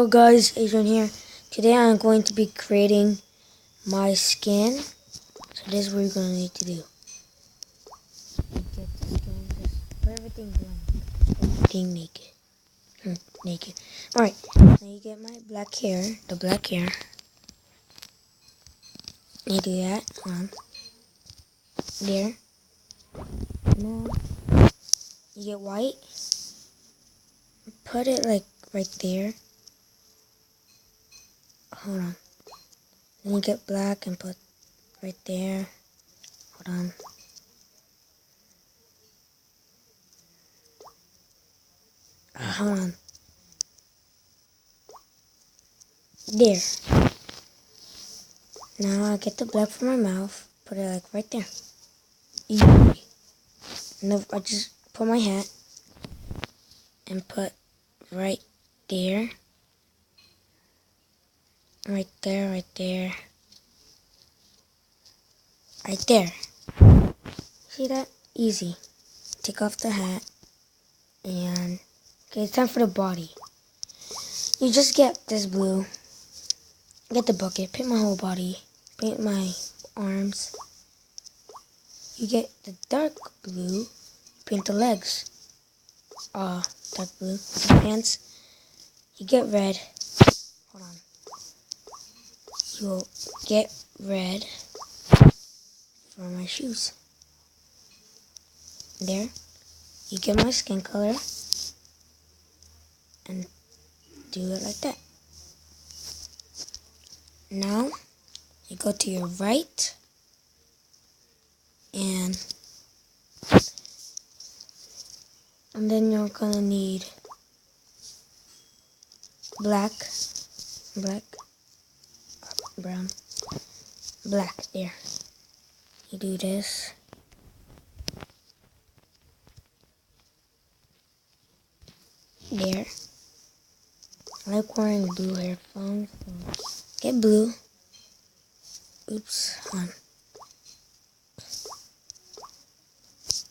Hello guys, Adrian here. Today I'm going to be creating my skin. So this is what you're going to need to do. Get the skin, just put everything blank. Everything naked. Naked. Alright, now you get my black hair, the black hair. You do that. There. Now you get white. Put it like right there. Hold on. Then you get black and put right there. Hold on. Hold on. There. Now I get the black from my mouth. Put it like right there. Easy. And I just put my hat and put right there. Right there, right there. Right there. See that? Easy. Take off the hat. And okay, it's time for the body. You just get this blue. Get the bucket. Paint my whole body. Paint my arms. You get the dark blue. Paint the legs. Dark blue. The pants. You get red. Hold on. You'll get red for my shoes. There. You get my skin color. And do it like that. Now, you go to your right. And then you're gonna need black, brown, black. There. You do this. There. I like wearing blue headphones. So get blue. Oops. Hold on.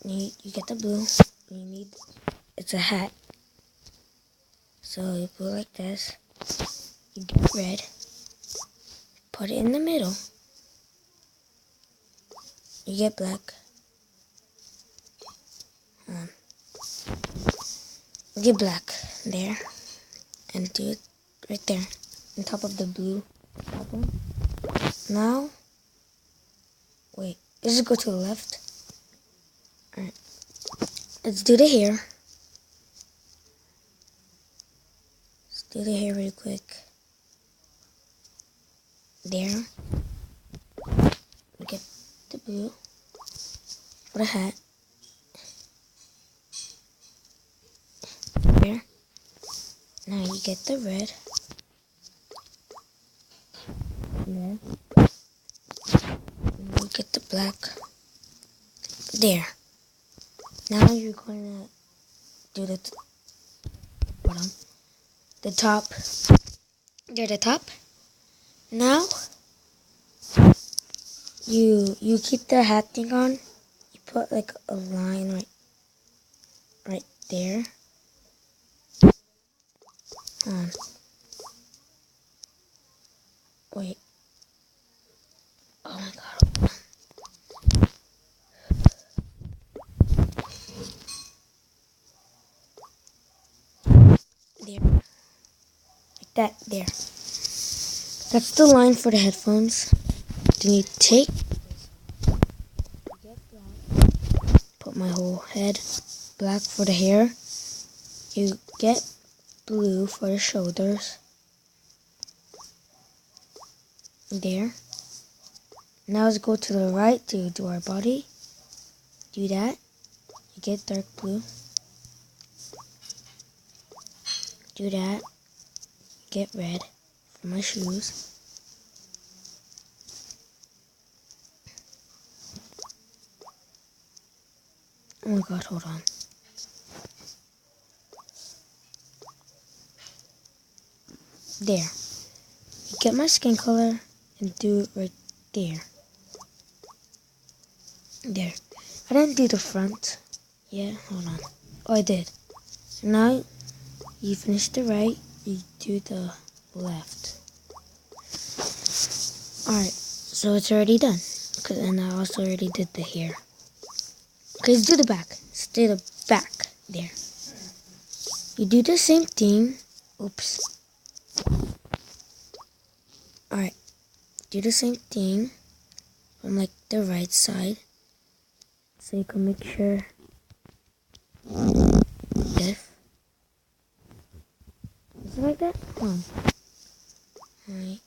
You get the blue. You need. It's a hat. So you put it like this. You get red. Put it in the middle. You get black. You get black there. And do it right there. On top of the blue. Now, wait. Let's just go to the left. Alright. Let's do the hair. Let's do the hair really quick. There. We get the blue. Put a hat. There. Now you get the red. There. And you get the black. There. Now you're going to do the top. There, the top. Now you keep the hat thing on. You put like a line right there. Wait. Oh my god. There. Like that. There. That's the line for the headphones. Then you take. Get black. Put my whole head. Black for the hair. You get blue for the shoulders. There. Now let's go to the right to do our body. Do that. You get dark blue. Do that. Get red for my shoes. Oh my god, hold on. There. You get my skin color and do it right there. There. I didn't do the front. Yeah, hold on. Oh, I did. Now you finish the right. you do the left. Alright, so it's already done. And I also already did the hair. Okay, let's do the back. Let's do the back there. You do the same thing. Oops. Alright, do the same thing from like the right side. So you can make sure this. Is it like that? Hold on. Alright.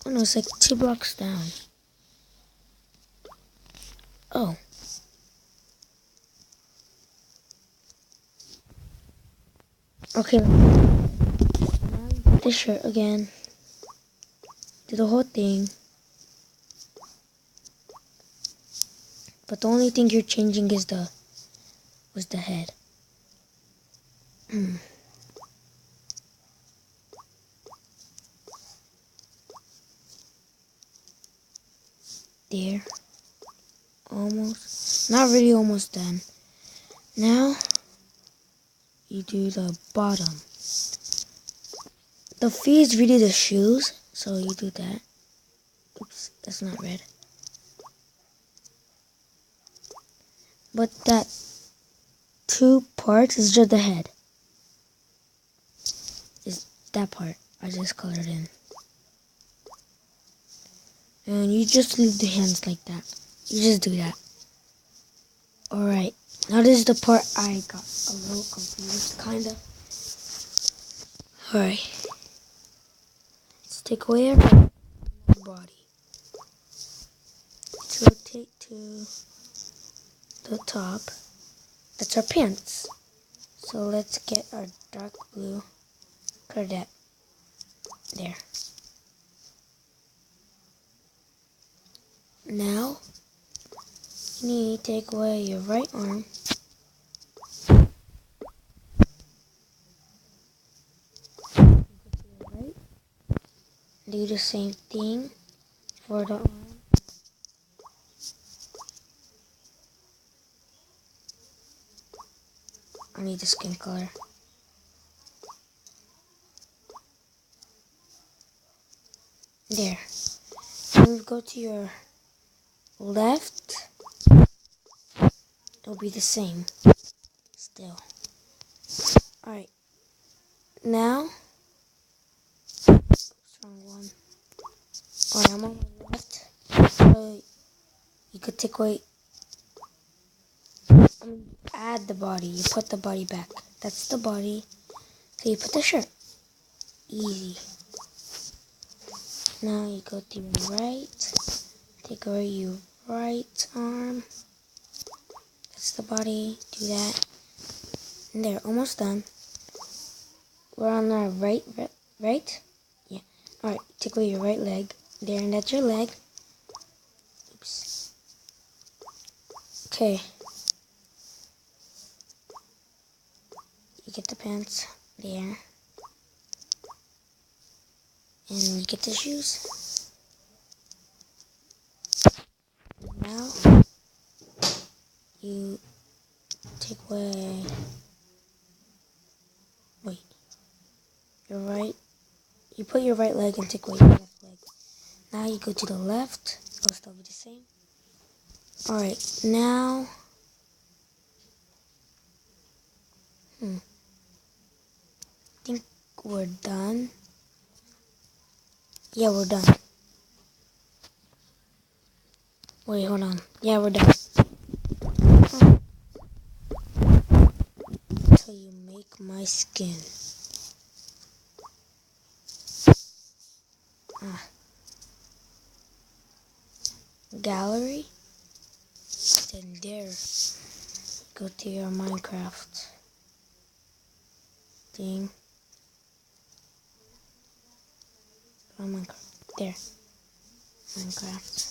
Oh no, it's like 2 blocks down. Oh. Okay. Now you get the shirt again. Do the whole thing. But the only thing you're changing is the head. There. Almost. Not really almost done. Now, you do the bottom. The feet is really the shoes, so you do that. Oops, that's not red. But that 2 parts is just the head. Is that part. I just colored in. And you just leave the hands like that. You just do that. Alright. Now this is the part I got a little confused, kinda. Alright. Let's take away our body. Let's rotate to the top. That's our pants. So let's get our dark blue cardette. There. Now, you need to take away your right arm. Right. Do the same thing for the arm. I need the skin color. There. Then you go to your left. It'll be the same. Still. Alright. Now. Oops, wrong one. Alright, I'm on the left. So you could take away. Add the body. You put the body back. That's the body. So you put the shirt. Easy. Now you go to your right. Take away your right arm. That's the body. Do that. And there, almost done. We're on our right? Yeah. Alright, take away your right leg. There, and that's your leg. Oops. Okay. You get the pants. There. And you get the shoes. Now, you take away, wait, your right, you put your right leg and take away your left leg. Now you go to the left, it'll still be the same. Alright, now, I think we're done. Yeah, we're done. Wait, hold on. Yeah, we're done. Until you make my skin. Gallery. Then there. Go to your Minecraft thing. Oh, Minecraft. There. Minecraft.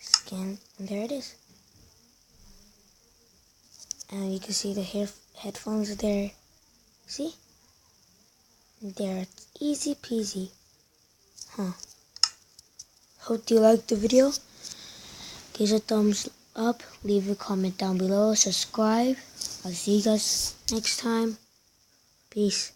Skin. And there it is. And you can see the headphones there. See? There. It's easy peasy. Huh. Hope you liked the video. Give a thumbs up, leave a comment down below, subscribe. I'll see you guys next time. Peace.